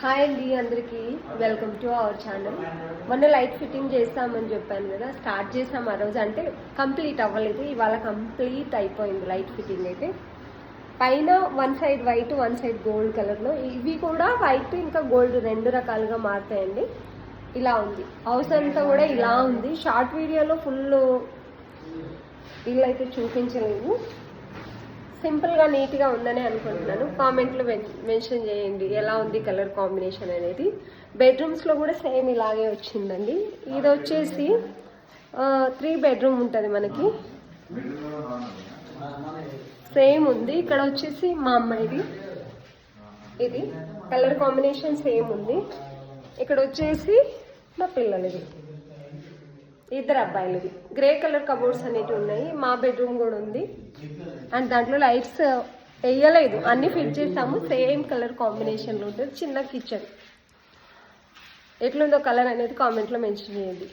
Hi అండి అందరికీ welcome to our channel. మొన్న లైట్ ఫిట్టింగ్ చేస్తామని చెప్పాను కదా, స్టార్ట్ చేసాం ఆ రోజు. అంటే కంప్లీట్ అవ్వలేదు, ఇవాళ కంప్లీట్ అయిపోయింది లైట్ ఫిట్టింగ్ అయితే. పైన one side white, one side gold కలర్లో, ఇవి కూడా వైట్ ఇంకా గోల్డ్ రెండు రకాలుగా మారుతాయండి. ఇలా ఉంది హౌస్ అంతా కూడా ఇలా ఉంది. షార్ట్ వీడియోలో ఫుల్ ఇల్లు అయితే చూపించలేదు, సింపుల్గా నీట్గా ఉందని అనుకుంటున్నాను. కామెంట్లో మెన్షన్ చేయండి ఎలా ఉంది కలర్ కాంబినేషన్ అనేది. బెడ్రూమ్స్లో కూడా సేమ్ ఇలాగే వచ్చిందండి. ఇది వచ్చేసి 3 బెడ్రూమ్ ఉంటుంది మనకి, సేమ్ ఉంది. ఇక్కడ వచ్చేసి మా అమ్మాయిది, ఇది కలర్ కాంబినేషన్ సేమ్ ఉంది. ఇక్కడ వచ్చేసి మా పిల్లలది, ఇద్దరు అబ్బాయిలది. గ్రే కలర్ కబోర్డ్స్ అనేవి ఉన్నాయి. మా బెడ్రూమ్ కూడా ఉంది. అండ్ దాంట్లో లైట్స్ వేయలేదు, అన్ని ఫిట్ చేసాము. సేమ్ కలర్ కాంబినేషన్లో ఉంటుంది. చిన్న కిచెన్. ఎట్లుందో కలర్ అనేది కామెంట్లో మెన్షన్ చేయండి.